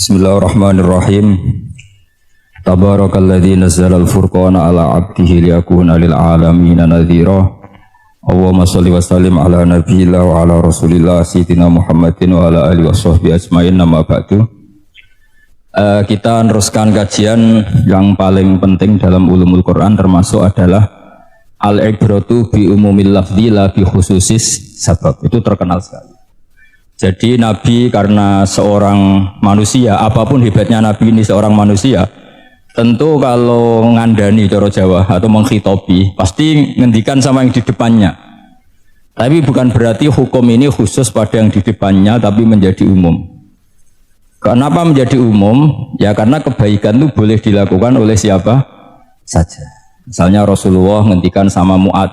Bismillahirrahmanirrahim. Tabarakalladzi nazzala al-furqana ala 'abdihi liyakuna lil 'alamin nadhira. Allahumma shalli wa sallim ala nabiyyillah wa ala rasulillah sayyidina Muhammadin wa ala alihi washabbihi ajmain. Nama ba'du. Kita meneruskan kajian yang paling penting dalam ulumul Quran, termasuk adalah al-ibratu bi umumil lafzi la bi khususis sabab. Itu terkenal sekali. Jadi Nabi karena seorang manusia, apapun hebatnya Nabi ini seorang manusia, tentu kalau ngandani cara Jawa atau menghitobi pasti ngendikan sama yang di depannya. Tapi bukan berarti hukum ini khusus pada yang di depannya, tapi menjadi umum. Kenapa menjadi umum? Ya karena kebaikan itu boleh dilakukan oleh siapa saja. Misalnya Rasulullah ngendikan sama Mu'ad,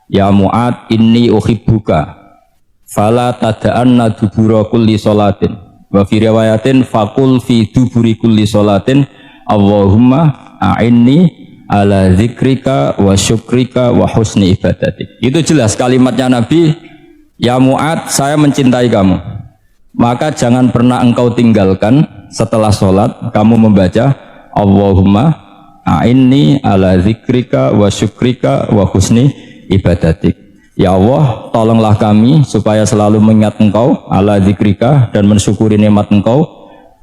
ya Mu'ad inni uhibbuka fala tada'anna dubura kulli sholatin, wa fi riwayatin faqul fi duburi kulli sholatin Allahumma a'inni ala zikrika wa syukrika wa husni ibadatik. Itu jelas kalimatnya Nabi, ya Mu'ad, saya mencintai kamu, maka jangan pernah engkau tinggalkan setelah sholat kamu membaca Allahumma a'inni ala zikrika wa syukrika wa husni ibadatik. Ya Allah, tolonglah kami supaya selalu mengingat Engkau, ala dzikrika, dan mensyukuri nikmat Engkau,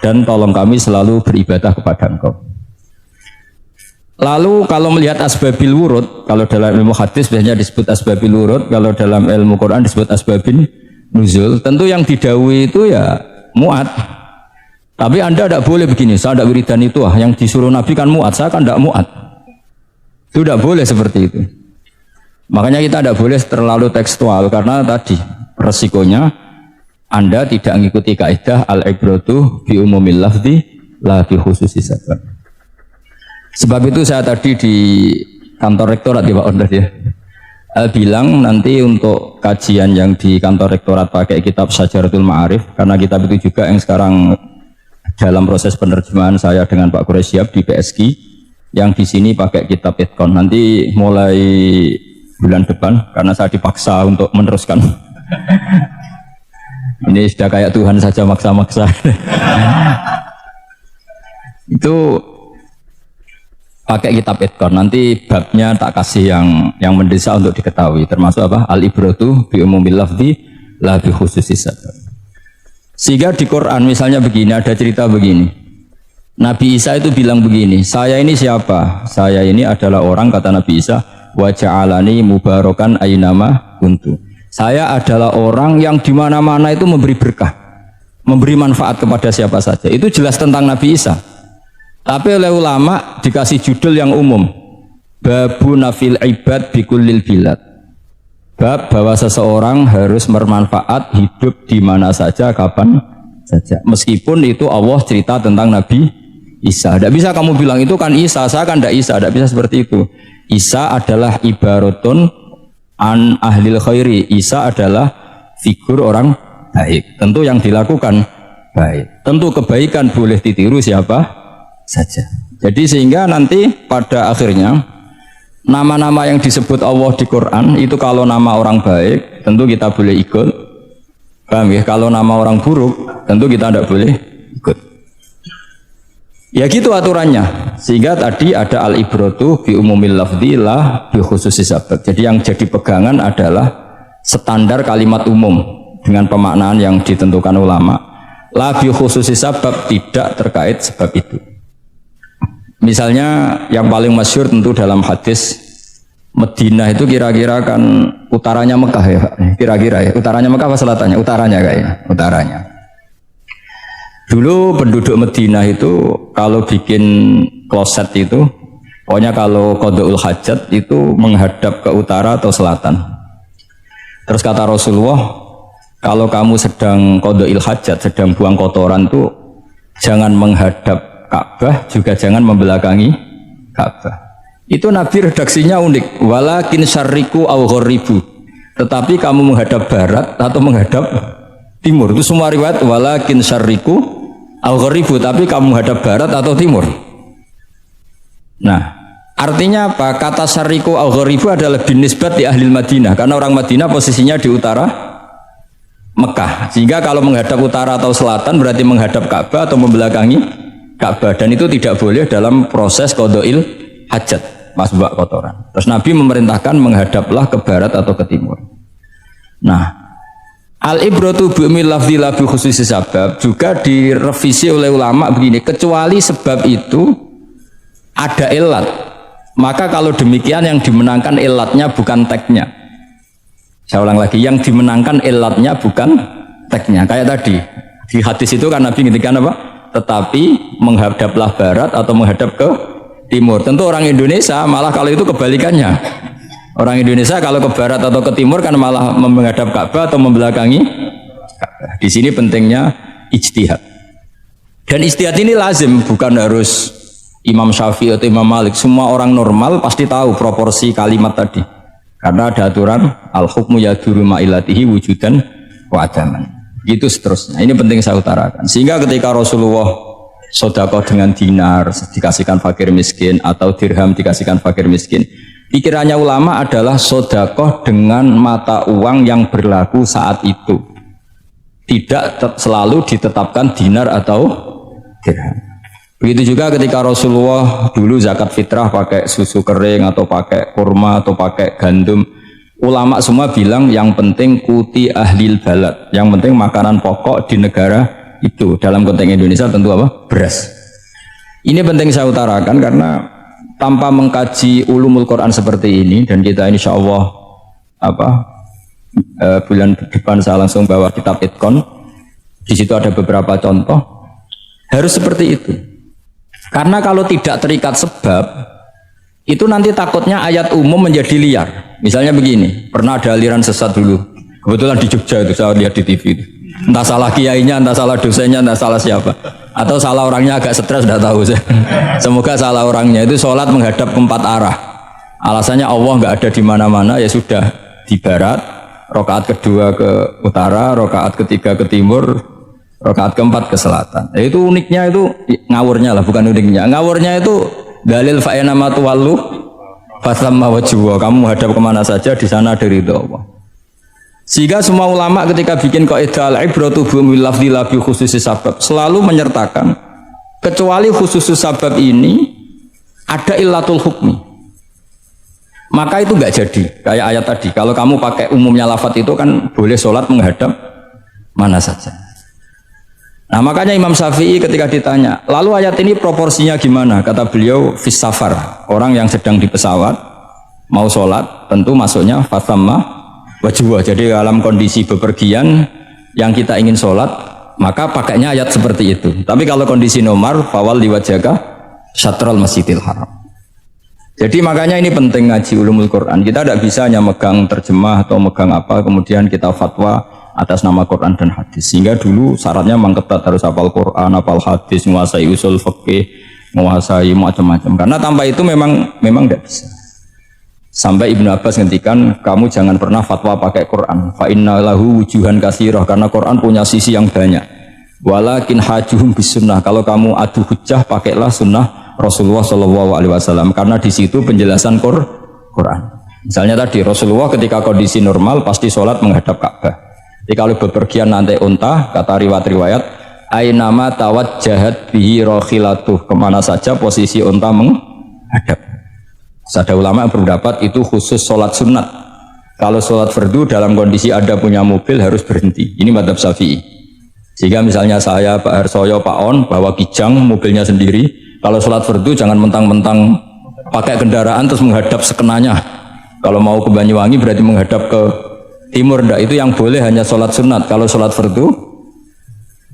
dan tolong kami selalu beribadah kepada Engkau. Lalu kalau melihat asbabil wurud, kalau dalam ilmu hadis biasanya disebut asbabil wurud, kalau dalam ilmu Quran disebut asbabin nuzul, tentu yang didhawuhi itu ya Mu'ad. Tapi Anda tidak boleh begini, saya tidak wiridan itu, yang disuruh Nabi kan Mu'ad, saya kan tidak Mu'ad. Itu tidak boleh seperti itu. Makanya kita tidak boleh terlalu tekstual, karena tadi resikonya Anda tidak mengikuti kaidah al-ibratu bi umumil lafzi la bi khususi sabab. Sebab itu saya tadi di kantor rektorat ya Pak Ondas ya, bilang nanti untuk kajian yang di kantor rektorat pakai kitab Syajaratul Ma'arif, karena kitab itu juga yang sekarang dalam proses penerjemahan saya dengan Pak Quraisyab di PSG, yang di sini pakai kitab Itqan. Nanti mulai bulan depan, karena saya dipaksa untuk meneruskan. Ini sudah kayak Tuhan saja maksa-maksa. Itu pakai kitab Itqan. Nanti babnya tak kasih yang mendesak untuk diketahui, termasuk apa? Al-ibratu bi umumil lafzi la bi khususis sabab. Sehingga di Quran misalnya begini, ada cerita begini. Nabi Isa itu bilang begini, saya ini siapa? Saya ini adalah orang, kata Nabi Isa, wa ja'alani mubarakan aynama kuntu. Saya adalah orang yang di mana-mana itu memberi berkah, memberi manfaat kepada siapa saja. Itu jelas tentang Nabi Isa. Tapi oleh ulama dikasih judul yang umum, babu nafil ibad bikullil bilad. Bab bahwa seseorang harus bermanfaat hidup di mana saja, kapan saja. Meskipun itu Allah cerita tentang Nabi Isa. Tidak bisa kamu bilang itu kan Isa, saya kan tidak Isa. Tidak bisa seperti itu. Isa adalah ibaratun an ahlil khairi. Isa adalah figur orang baik. Tentu yang dilakukan baik. Tentu kebaikan boleh ditiru siapa saja. Jadi sehingga nanti pada akhirnya nama-nama yang disebut Allah di Quran itu kalau nama orang baik tentu kita boleh ikut. Paham ya? Kalau nama orang buruk tentu kita tidak boleh ikut. Ya gitu aturannya. Sehingga tadi ada al-ibratu bi umumil lafzi la bi khususi sabab. Jadi yang jadi pegangan adalah standar kalimat umum dengan pemaknaan yang ditentukan ulama. La bi khususi sabab, tidak terkait sebab itu. Misalnya yang paling masyhur tentu dalam hadis, Madinah itu kira-kira kan utaranya Mekah ya, kira-kira ya. Utaranya Mekah apa selatannya? Utaranya kayaknya, utaranya. Dulu penduduk Madinah itu kalau bikin kloset itu, pokoknya kalau qada'ul hajat itu menghadap ke utara atau selatan. Terus kata Rasulullah, kalau kamu sedang qada'il hajat, sedang buang kotoran itu jangan menghadap Ka'bah, juga jangan membelakangi Ka'bah. Itu Nabi redaksinya unik, walakin syarriku aw gharibu. Tetapi kamu menghadap barat atau menghadap timur. Itu semua riwayat walakin syarriku al-gharibu, tapi kamu menghadap barat atau timur. Nah, artinya apa? Kata syarriku al-gharibu adalah binisbat di ahli Madinah, karena orang Madinah posisinya di utara Mekah. Sehingga kalau menghadap utara atau selatan berarti menghadap Ka'bah atau membelakangi Ka'bah, dan itu tidak boleh dalam proses qada'il hajat, masbuk kotoran. Terus Nabi memerintahkan menghadaplah ke barat atau ke timur. Nah, al-ibratu bi'umil lafzi la bi khususi sabab juga direvisi oleh ulama begini, kecuali sebab itu ada ilat, maka kalau demikian yang dimenangkan ilatnya bukan teknya. Saya ulang lagi, yang dimenangkan ilatnya bukan teknya. Kayak tadi di hadis itu kan Nabi ngintikan apa? Tetapi menghadaplah barat atau menghadap ke timur. Tentu orang Indonesia malah kalau itu kebalikannya. Orang Indonesia kalau ke barat atau ke timur kan malah menghadap Ka'bah atau membelakangi Ka'bah. Di sini pentingnya ijtihad. Dan ijtihad ini lazim, bukan harus Imam Syafi'i atau Imam Malik. Semua orang normal pasti tahu proporsi kalimat tadi. Karena ada aturan al-hukmu yaduru ma'ilatihi wujudan wa adaman. Itu seterusnya. Ini penting saya utarakan. Sehingga ketika Rasulullah sedekah dengan dinar dikasihkan fakir miskin atau dirham dikasihkan fakir miskin, pikirannya ulama adalah sedekah dengan mata uang yang berlaku saat itu, tidak selalu ditetapkan dinar atau dirham. Begitu juga ketika Rasulullah dulu zakat fitrah pakai susu kering atau pakai kurma atau pakai gandum, ulama semua bilang yang penting kuti ahlil balad, yang penting makanan pokok di negara itu. Dalam konteks Indonesia tentu apa? Beras. Ini penting saya utarakan karena tanpa mengkaji ulumul Quran seperti ini, dan kita insya Allah bulan depan saya langsung bawa kitab Itkon. Di situ ada beberapa contoh. Harus seperti itu. Karena kalau tidak terikat sebab, itu nanti takutnya ayat umum menjadi liar. Misalnya begini, pernah ada aliran sesat dulu. Kebetulan di Jogja itu saya lihat di TV itu. Entah salah kiainya, entah salah dosennya, entah salah siapa. Atau salah orangnya agak stres, tidak tahu saya. Semoga salah orangnya. Itu sholat menghadap ke 4 arah. Alasannya Allah nggak ada di mana-mana, ya sudah di barat, rakaat kedua ke utara, rakaat ketiga ke timur, rakaat keempat ke selatan. Ya, itu uniknya itu ngawurnya lah, bukan uniknya. Ngawurnya itu dalil fa'inama tuwallu fasamma wajhuwa. Kamu hadap kemana saja di sana dari ridho Allah. Sehingga semua ulama ketika bikin kaidah al-ibratu bi'umil lafzi la bi khususi sabab selalu menyertakan kecuali khusus sabab ini ada illatul hukmi. Maka itu enggak jadi. Kayak ayat tadi, kalau kamu pakai umumnya lafaz itu kan boleh sholat menghadap mana saja. Nah, makanya Imam Syafi'i ketika ditanya, lalu ayat ini proporsinya gimana? Kata beliau, fis safar, orang yang sedang di pesawat mau sholat tentu masuknya fasamma wajibah. Jadi dalam kondisi bepergian yang kita ingin sholat, maka pakainya ayat seperti itu. Tapi kalau kondisi nomor, fawal liwajaka syatrul masjidil haram. Jadi makanya ini penting ngaji ulumul Quran. Kita tidak bisa hanya megang terjemah atau megang apa, kemudian kita fatwa atas nama Quran dan hadis. Sehingga dulu syaratnya memang ketat, harus hafal Quran, hafal hadis, menguasai usul fikih, menguasai macam-macam. Karena tanpa itu memang tidak bisa. Sampai Ibnu Abbas ngendikan, kamu jangan pernah fatwa pakai Quran. Fa inna lahu wujuhan katsirah, karena Quran punya sisi yang banyak. Walakin hajuhum bis sunnah, kalau kamu adu hujjah pakailah sunnah Rasulullah SAW, karena di situ penjelasan Quran. Misalnya tadi Rasulullah ketika kondisi normal pasti sholat menghadap Ka'bah. Jadi kalau bepergian nanti unta, kata riwayat-riwayat, ainama tawajjahat bihi rakhilatuh, kemana saja posisi unta menghadap. Ada ulama yang berpendapat itu khusus sholat sunat. Kalau sholat fardu dalam kondisi ada punya mobil harus berhenti. Ini madzhab Syafi'i. Sehingga misalnya saya, Pak Harsoyo, Pak On bawa kijang mobilnya sendiri. Kalau sholat fardu jangan mentang-mentang pakai kendaraan terus menghadap sekenanya. Kalau mau ke Banyuwangi berarti menghadap ke timur. Enggak, itu yang boleh hanya sholat sunat. Kalau sholat fardu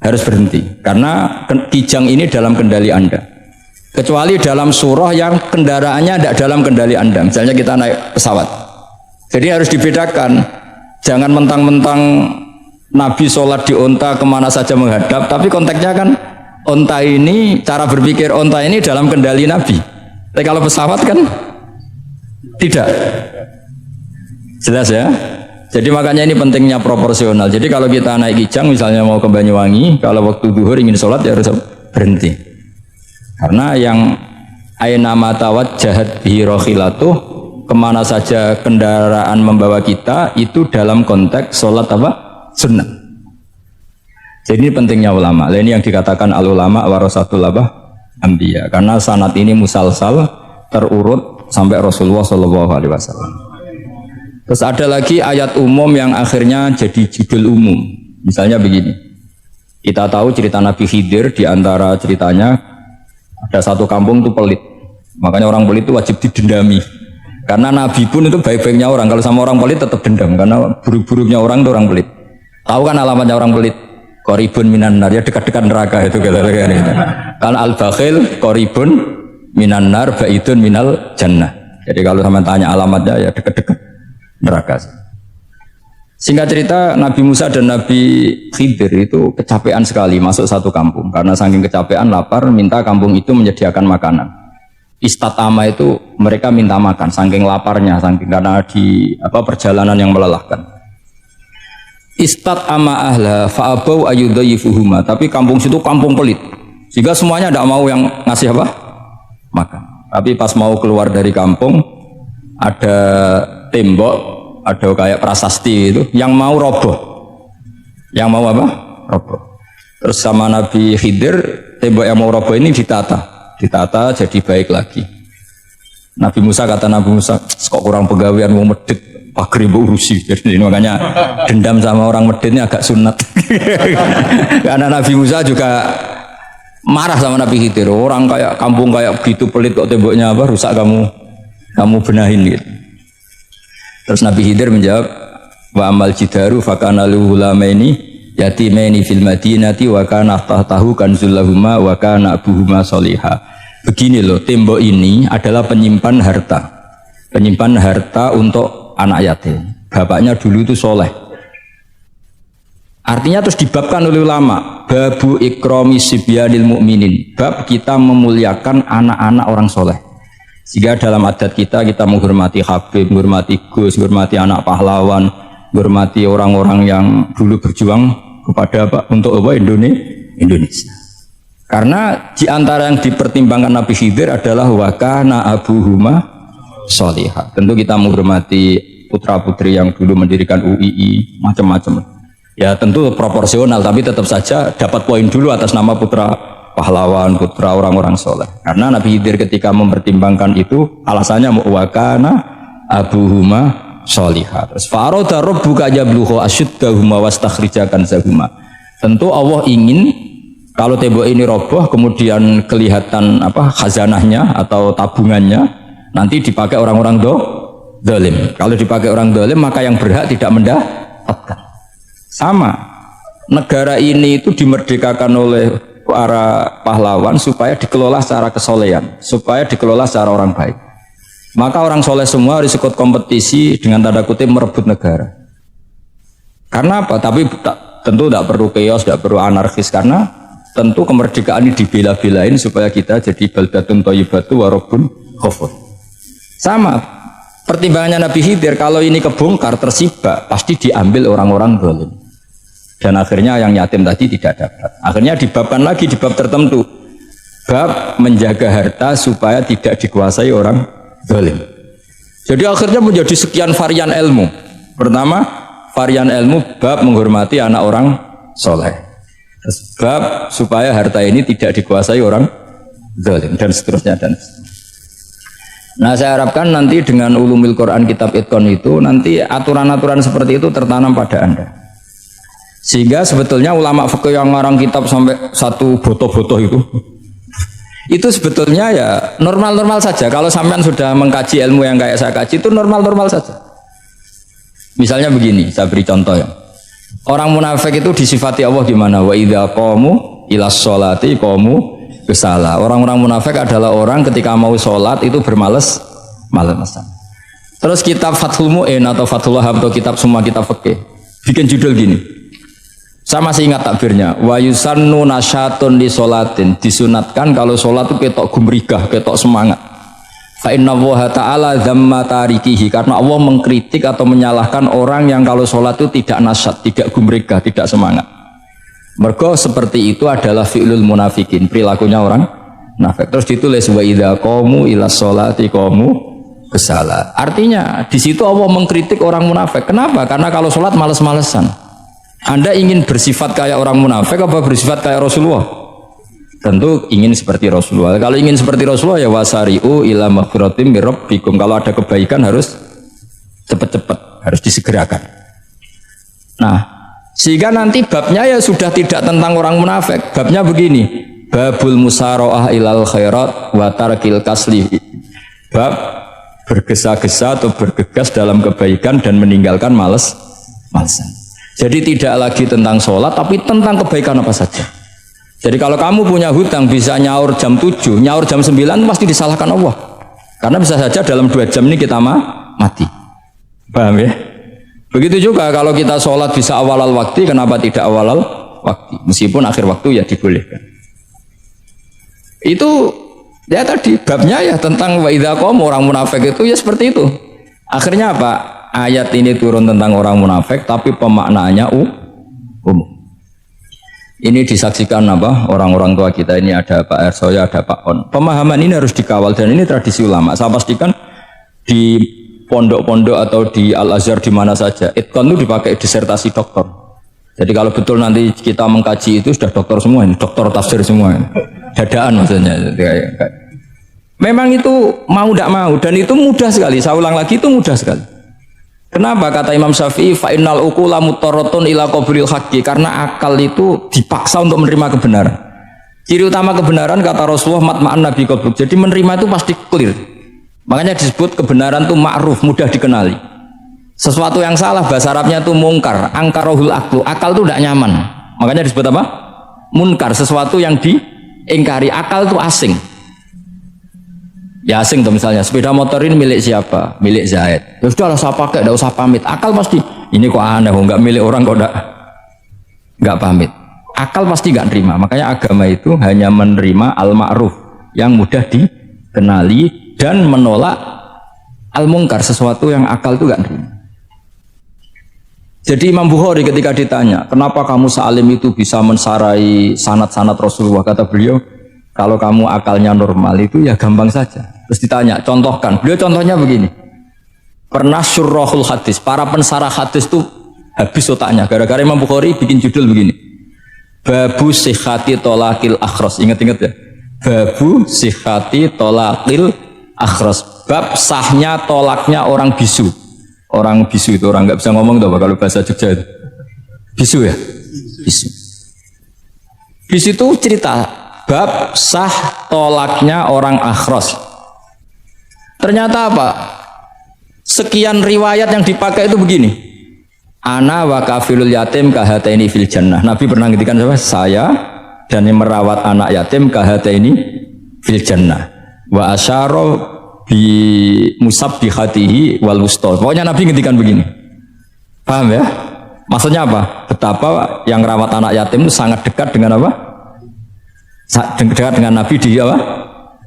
harus berhenti. Karena kijang ini dalam kendali Anda. Kecuali dalam surah yang kendaraannya tidak dalam kendali Anda. Misalnya kita naik pesawat. Jadi harus dibedakan. Jangan mentang-mentang Nabi sholat di unta kemana saja menghadap. Tapi konteksnya kan unta ini, cara berpikir unta ini dalam kendali Nabi. Tapi kalau pesawat kan tidak. Jelas ya? Jadi makanya ini pentingnya proporsional. Jadi kalau kita naik kijang misalnya mau ke Banyuwangi, kalau waktu duhur ingin sholat ya harus berhenti. Karena yang aina matawat jahat bihi rakhilatuh, kemana saja kendaraan membawa kita itu dalam konteks sholat apa? Sunnah. Jadi ini pentingnya ulama. Ini yang dikatakan al ulama warasatul anbiya. Karena sanad ini musalsal terurut sampai Rasulullah Shallallahu Alaihi Wasallam. Terus ada lagi ayat umum yang akhirnya jadi judul umum. Misalnya begini. Kita tahu cerita Nabi Khidir, di antara ceritanya ada satu kampung itu pelit. Makanya orang pelit itu wajib didendami. Karena Nabi pun itu baik-baiknya orang. Kalau sama orang pelit tetap dendam. Karena buruk-buruknya orang itu orang pelit. Tahu kan alamatnya orang pelit? Qoribun minan nar, ya dekat-dekat neraka itu kata-kata ini. Karena al-bakhil qoribun minan nar ba'idun minal jannah. Jadi kalau sama tanya alamatnya ya dekat-dekat neraka. Singkat cerita Nabi Musa dan Nabi Khidir itu kecapean sekali masuk satu kampung. Karena saking kecapean lapar minta kampung itu menyediakan makanan. Istatama itu mereka minta makan saking laparnya, saking karena di perjalanan yang melelahkan. Istat ama ahla fa'abau ayudhayifuhuma, tapi kampung situ kampung pelit sehingga semuanya tidak mau yang ngasih apa? Makan. Tapi pas mau keluar dari kampung ada tembok, ada kayak prasasti itu yang mau roboh, yang mau apa? Roboh. Terus sama Nabi Khidir tembok yang mau roboh ini ditata jadi baik lagi. Nabi Musa kata Nabi Musa, kok kurang pegawaian mau medit pagri urusi. Jadi makanya dendam sama orang medit ini agak sunat. Karena Nabi Musa juga marah sama Nabi Khidir. Orang kayak kampung kayak begitu pelit kok temboknya apa rusak kamu benahin gitu. Terus Nabi Khidir menjawab, wa amal jidaru fakana luhulamaini yatimaini fil madinati wa kana tahtahu kanzul lahuma wa kana abuhuma sholihah. Begini loh, tembok ini adalah penyimpan harta untuk anak yatim. Bapaknya dulu itu soleh. Artinya terus dibabkan oleh ulama, babu ikrami sibyanil mu'minin, bab kita memuliakan anak-anak orang soleh. Sehingga dalam adat kita menghormati Habib, menghormati Gus, menghormati anak pahlawan, menghormati orang-orang yang dulu berjuang kepada untuk Indonesia. Karena di antara yang dipertimbangkan Nabi Khidir adalah wakana abuhuma sholihah. Tentu kita menghormati putra-putri yang dulu mendirikan UII, macam-macam. Ya tentu proporsional, tapi tetap saja dapat poin dulu atas nama putra pahlawan, putra orang-orang soleh. Karena Nabi Khidir ketika mempertimbangkan itu alasannya wakana abuhuma sholihah. Terus faroda rabbuka yablughu ashuddahuma wastakhrijakan zahuma. Tentu Allah ingin kalau tembok ini roboh kemudian kelihatan khazanahnya atau tabungannya nanti dipakai orang-orang zalim. Kalau dipakai orang zalim maka yang berhak tidak mendapatkan. Sama, negara ini itu dimerdekakan oleh para pahlawan supaya dikelola secara kesolehan, supaya dikelola secara orang baik. Maka orang soleh semua harus ikut kompetisi dengan tanda kutip merebut negara. Karena apa? Tapi tentu tidak perlu chaos, tidak perlu anarkis, karena tentu kemerdekaan ini dibela-belain supaya kita jadi baldatun thayyibatu wa rabbun ghafur. Sama pertimbangannya Nabi Khidir, kalau ini kebongkar tersibak pasti diambil orang-orang zalim. Dan akhirnya yang yatim tadi tidak dapat. Akhirnya dibabkan lagi di bab tertentu. Bab menjaga harta supaya tidak dikuasai orang zalim. Jadi akhirnya menjadi sekian varian ilmu. Pertama, varian ilmu bab menghormati anak orang soleh. Sebab supaya harta ini tidak dikuasai orang zalim dan seterusnya dan seterusnya. Nah saya harapkan nanti dengan ulumil Quran kitab Itqan itu nanti aturan-aturan seperti itu tertanam pada Anda. Sehingga sebetulnya ulama fikih yang ngarang kitab sampai satu boto-boto itu sebetulnya ya normal-normal saja. Kalau sampean sudah mengkaji ilmu yang kayak saya kaji itu normal-normal saja. Misalnya begini, saya beri contoh ya. Orang munafik itu disifati Allah gimana? Wa idza qamu ilas sholati qamu kusala. Orang-orang munafik adalah orang ketika mau sholat itu bermales-malesan. Terus kitab Fathul Mu'in atau Fathul Wahhab atau kitab semua kitab fikih bikin judul gini. Saya masih ingat takbirnya. Wa yusannu nasyatun li sholatin. Disunatkan kalau sholat itu ketok gumrigah, ketok semangat. Fa inna Allaha ta'ala dzamma tarikihi, karena Allah mengkritik atau menyalahkan orang yang kalau sholat itu tidak nasyat, tidak gumregah, tidak semangat. Mergo seperti itu adalah fi'lul munafikin, perilakunya orang munafik. Terus ditulis wa idza qamu ila sholati qamu kusala. Artinya di situ Allah mengkritik orang munafik. Kenapa? Karena kalau sholat males-malesan. Anda ingin bersifat kayak orang munafik apa bersifat kayak Rasulullah? Tentu ingin seperti Rasulullah. Kalau ingin seperti Rasulullah ya wasari'u ila maghfiratim mir rabbikum. Kalau ada kebaikan harus cepat-cepat, harus disegerakan. Nah, sehingga nanti babnya ya sudah tidak tentang orang munafik. Babnya begini, babul musaraah ilal khairat wa tarkil kasli. Bab bergesa-gesa atau bergegas dalam kebaikan dan meninggalkan malesan. Jadi tidak lagi tentang sholat, tapi tentang kebaikan apa saja. Jadi kalau kamu punya hutang bisa nyaur jam 7, nyaur jam 9 pasti disalahkan Allah. Karena bisa saja dalam 2 jam ini kita mati. Paham ya? Begitu juga kalau kita sholat bisa awal waktu, kenapa tidak awal waktu? Meskipun akhir waktu ya dibolehkan. Itu ya tadi babnya ya tentang wa idza qom, orang munafik itu ya seperti itu. Akhirnya apa? Ayat ini turun tentang orang munafik tapi pemaknaannya umum. Ini disaksikan apa? Orang-orang tua kita ini ada Pak Ersoya, ada Pak On. Pemahaman ini harus dikawal dan ini tradisi ulama. Saya pastikan di pondok-pondok atau di Al-Azhar di mana saja, itqan itu dipakai disertasi doktor. Jadi kalau betul nanti kita mengkaji itu sudah doktor semua ini, doktor tafsir semua ini. Dadaan maksudnya. Memang itu mau tidak mau dan itu mudah sekali. Saya ulang lagi itu mudah sekali. Kenapa kata Imam Syafi'i fa innal uqula mutarratun ila qabril haqqi, karena akal itu dipaksa untuk menerima kebenaran. Ciri utama kebenaran kata Rasulullah matma'an nabi qabruk. Jadi menerima itu pasti clear. Makanya disebut kebenaran itu ma'ruf, mudah dikenali. Sesuatu yang salah bahasa Arabnya itu mungkar, angkarohul aklu. Akal itu tidak nyaman. Makanya disebut apa? Munkar, sesuatu yang diingkari. Akal itu asing. Ya asing tuh misalnya sepeda motor ini milik siapa? Milik Zaid. Ya sudah lah saya pakai, tidak usah pamit. Akal pasti ini kok aneh, nggak milik orang kok nggak pamit. Akal pasti nggak terima. Makanya agama itu hanya menerima al-ma'ruf yang mudah dikenali dan menolak al-mungkar, sesuatu yang akal itu nggak terima. Jadi Imam Bukhari ketika ditanya, kenapa kamu salim itu bisa mensarai sanad-sanad Rasulullah? Kata beliau, kalau kamu akalnya normal itu ya gampang saja. Terus ditanya, contohkan. Beliau contohnya begini. Pernah syurrahul hadis, para pensarah hadis itu habis otaknya. Gara-gara Imam Bukhari bikin judul begini. Babu sihhati tolakil akhros. Ingat-ingat ya. Babu sihhati tolakil akhros. Bab sahnya tolaknya orang bisu. Orang bisu itu orang nggak bisa ngomong tuh kalau bahasa Jogja itu. Bisu ya? Bisu. Bisu itu cerita bab sah tolaknya orang akhros. Ternyata apa? Sekian riwayat yang dipakai itu begini. Ana wa kafilul yatim kahataini fil jannah. Nabi pernah ngintikan apa? Saya dan yang merawat anak yatim kahataini fil jannah. Wa asyara bi musabbihatihi wal wusta. Pokoknya Nabi ngintikan begini. Paham ya? Maksudnya apa? Betapa yang merawat anak yatim itu sangat dekat dengan apa? Dekat dengan Nabi di apa?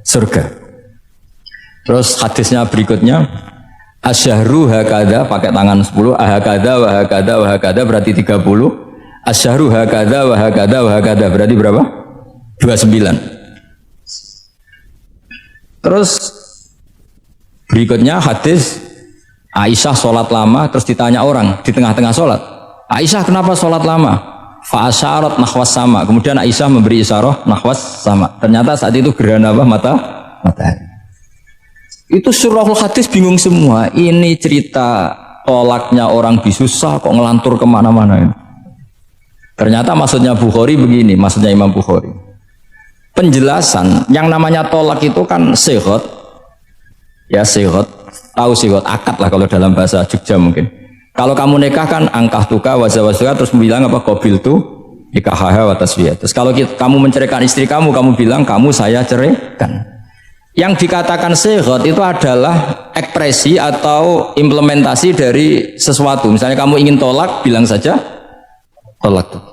Surga. Terus hadisnya berikutnya asyahru hakada pakai tangan 10, ahakada wa hakada wa hakada berarti 30. Asyahru hakada wa hakada wa hakada berarti berapa? 29. Terus berikutnya hadis Aisyah sholat lama, terus ditanya orang di tengah-tengah sholat, Aisyah kenapa sholat lama? Fa'asyarat nahwas sama. Kemudian Aisyah memberi isyarah nahwas sama. Ternyata saat itu gerhana apa? Matahari. Itu surahul hadis bingung semua. Ini cerita tolaknya orang bisusah kok ngelantur kemana-mana ini. Ternyata maksudnya Bukhari begini, maksudnya Imam Bukhari. Penjelasan yang namanya tolak itu kan sihot. Ya sihot, tahu sihot, akad lah kalau dalam bahasa Jogja mungkin. Kalau kamu nikah kan angkah tuka wazawasuka terus bilang apa qabil tu nikahaha wa taswiyah. Terus kalau kamu menceraikan istri kamu bilang kamu saya ceraikan. Yang dikatakan sihot itu adalah ekspresi atau implementasi dari sesuatu. Misalnya kamu ingin tolak, bilang saja tolak tuh.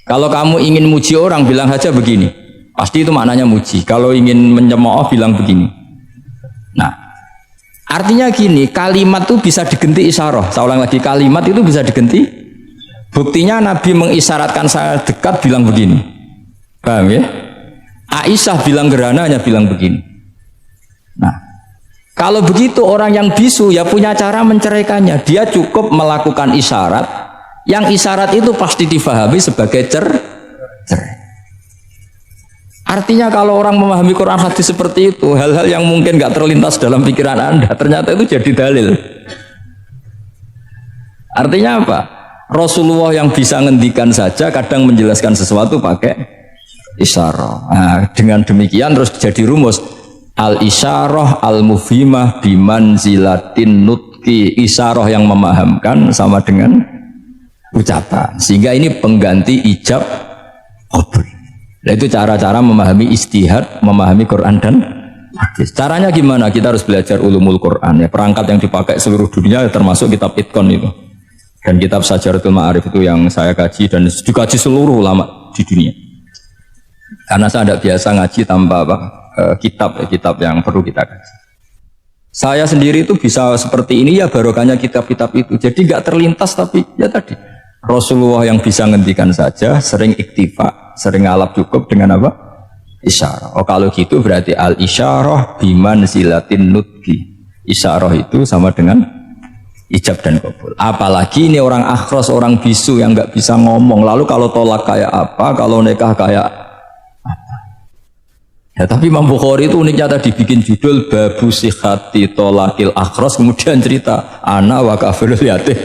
Kalau kamu ingin muji orang, bilang saja begini. Pasti itu maknanya muji. Kalau ingin menyemooh, bilang begini. Nah, artinya gini, kalimat itu bisa diganti isyarah. Saya ulang lagi, kalimat itu bisa diganti. Buktinya Nabi mengisyaratkan saya dekat, bilang begini. Paham ya? Aisyah bilang gerhana hanya bilang begini. Nah, kalau begitu orang yang bisu ya punya cara menceraikannya. Dia cukup melakukan isyarat Yang isyarat itu pasti difahami sebagai cerai. Artinya kalau orang memahami Quran hadis seperti itu, hal-hal yang mungkin nggak terlintas dalam pikiran Anda, ternyata itu jadi dalil. Artinya apa? Rasulullah yang bisa ngendikan saja kadang menjelaskan sesuatu pakai isyarah. Nah, dengan demikian terus jadi rumus al-isyarah al-mufhimah bimanzilatin nutqi. Isyarah yang memahamkan sama dengan ucapan. Sehingga ini pengganti ijab qabul. Nah, itu cara-cara memahami istihad, memahami Quran dan hadis. Caranya gimana? Kita harus belajar ulumul Quran. Ya, perangkat yang dipakai seluruh dunia termasuk kitab Itqan itu. Dan kitab Syajaratul Ma'arif itu yang saya kaji dan dikaji seluruh ulama di dunia. Karena saya tidak biasa ngaji tanpa kitab yang perlu kita kaji. Saya sendiri itu bisa seperti ini ya barokahnya kitab-kitab itu. Jadi nggak terlintas tapi ya tadi Rasulullah yang bisa ngendikan saja, sering iktifa, sering ngalap cukup dengan apa? Isyarah. Oh kalau gitu berarti al-isyarah bimanzilatin nutqi. Isyarah itu sama dengan ijab dan qabul. Apalagi ini orang akhros, orang bisu yang nggak bisa ngomong. Lalu kalau tolak kayak apa, kalau nikah kayak apa? Ya tapi Imam Bukhari itu uniknya tadi bikin judul babu sihati tolakil akhros, kemudian cerita anak wa kafirul yatim.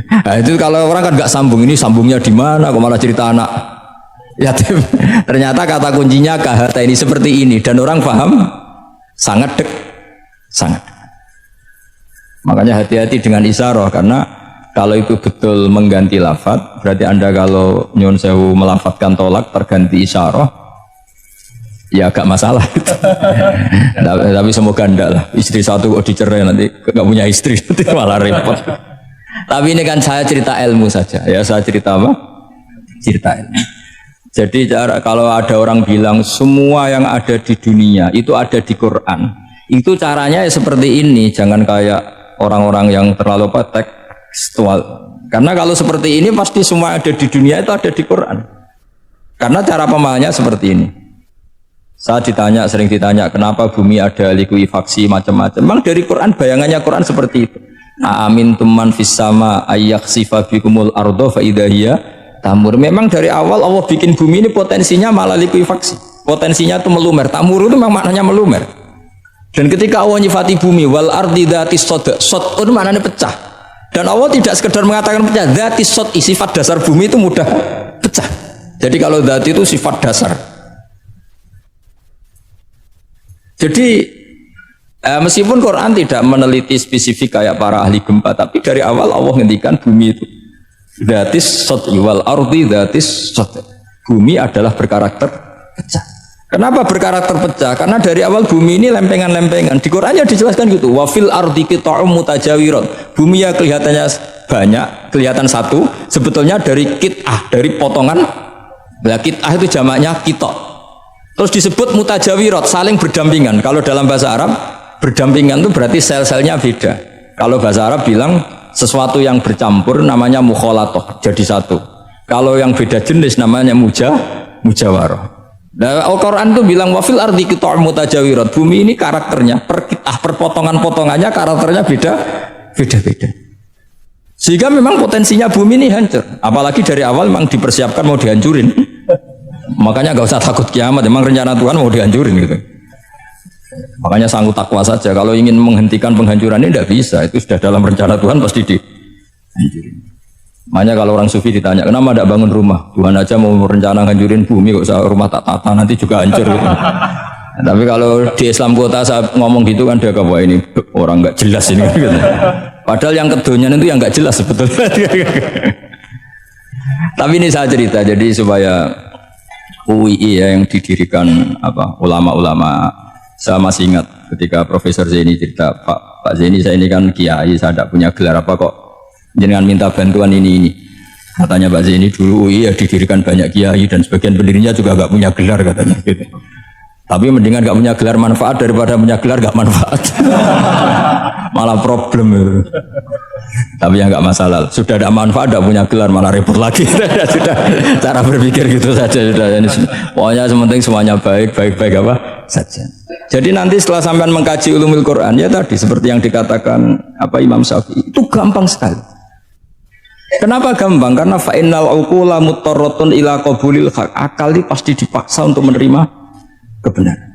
Nah, itu kalau orang kan nggak sambung, ini sambungnya di mana? Kok malah cerita anak yatim? Ternyata kata kuncinya kahata ini seperti ini dan orang paham sangat sangat. Makanya hati-hati dengan isyarah karena kalau itu betul mengganti lafadz, berarti Anda kalau nyun sewu melafadzkan tolak terganti isyarah, ya agak masalah gitu. Tapi semoga enggak lah. Istri satu kok dicerai nanti nggak punya istri nanti malah repot. Tapi ini kan saya cerita ilmu saja ya, saya cerita apa? Cerita ilmu. Jadi kalau ada orang bilang semua yang ada di dunia itu ada di Quran, itu caranya ya seperti ini. Jangan kayak orang-orang yang terlalu tekstual. Karena kalau seperti ini pasti semua ada di dunia itu ada di Quran. Karena cara pemahamannya seperti ini. Saya sering ditanya kenapa bumi ada likuifaksi macam-macam. Memang dari Quran, bayangannya Quran seperti itu. Amin tuman fis sama ayyaksifa bikumul ardo fa idahiyya tamur. Memang dari awal Allah bikin bumi ini potensinya malah likuifaksi. Potensinya itu melumer. Tamur itu memang maknanya melumer. Dan ketika Allah nyifati bumi wal ardi dzatis sod, sod itu maknanya pecah. Dan Allah tidak sekedar mengatakan pecah, dzatis sod, sifat dasar bumi itu mudah pecah. Jadi kalau dzat itu sifat dasar. Jadi meskipun Quran tidak meneliti spesifik kayak para ahli gempa, tapi dari awal Allah ngendikan bumi itu dzatis sod wal ardi dzatis sod. Bumi adalah berkarakter pecah. Kenapa berkarakter pecah? Karena dari awal bumi ini lempengan-lempengan. Di Qurannya dijelaskan gitu. Wa fil ardi qita'um mutajawirat. Bumi ya kelihatannya banyak, kelihatan satu, sebetulnya dari qit'ah, dari potongan. Nah, qit'ah itu jamaknya qita'. Terus disebut mutajawirat, saling berdampingan. Kalau dalam bahasa Arab, berdampingan itu berarti sel-selnya beda. Kalau bahasa Arab bilang sesuatu yang bercampur namanya mukhalatoh, jadi satu. Kalau yang beda jenis namanya mujawarah. Nah, Al-Quran itu bilang wafil ardi qita'um mutajawirat. Bumi ini karakternya per potongan-potongannya karakternya beda-beda. Sehingga memang potensinya bumi ini hancur. Apalagi dari awal memang dipersiapkan mau dihancurin. Makanya nggak usah takut kiamat. Memang rencana Tuhan mau dihancurin gitu. Makanya sanggup takwa saja. Kalau ingin menghentikan penghancuran ini tidak bisa. Itu sudah dalam rencana Tuhan pasti dihancurin. Makanya kalau orang sufi ditanya, kenapa tidak bangun rumah? Tuhan aja mau rencana hancurin bumi, kok usah rumah tak tata nanti juga hancur. Gitu. Tapi kalau di Islam kota saya ngomong gitu kan dia kata wah ini orang nggak jelas ini. Gitu. Padahal yang kedonyan itu yang nggak jelas sebetulnya. Tapi ini saya cerita jadi supaya UII ya yang didirikan ulama-ulama. Saya masih ingat ketika Profesor Zaini cerita, Pak Zaini saya ini kan kiai, saya tidak punya gelar apa kok. Jangan minta bantuan ini. Katanya Pak Zaini dulu UI ya didirikan banyak kiai dan sebagian pendirinya juga nggak punya gelar katanya. Gitu. Tapi mendingan nggak punya gelar manfaat daripada punya gelar nggak manfaat. Malah problem. Tapi ya nggak masalah. Sudah ada manfaat, nggak punya gelar malah repot lagi. Sudah cara berpikir gitu saja. Sudah. Pokoknya sementing semuanya baik apa saja. Jadi nanti setelah sampean mengkaji ulumul Quran ya tadi seperti yang dikatakan Imam Syafi'i itu gampang sekali. Kenapa gampang? Karena fa'innal uqula muttarratun ila qabulil haq. Akal ini pasti dipaksa untuk menerima kebenaran.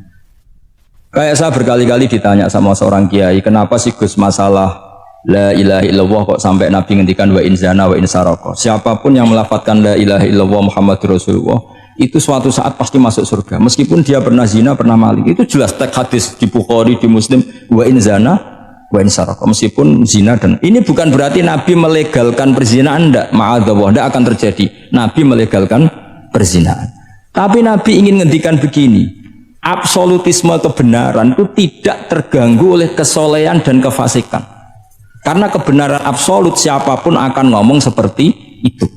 Kayak saya berkali-kali ditanya sama seorang kiai, kenapa sih Gus masalah la ilaha illallah kok sampai Nabi ngendikan wa in zana wa in saraka. Siapapun yang melafadzkan la ilaha illallah Muhammadur Rasulullah itu suatu saat pasti masuk surga. Meskipun dia pernah zina, pernah maling. Itu jelas teks hadis di Bukhari, di Muslim, wa in zana wa in saraka. Meskipun zina dan ini bukan berarti Nabi melegalkan perzinahan, enggak, ma'adzallah, enggak akan terjadi. Nabi melegalkan perzinahan. Tapi Nabi ingin ngendikan begini, absolutisme kebenaran itu tidak terganggu oleh kesolehan dan kefasikan. Karena kebenaran absolut siapapun akan ngomong seperti itu.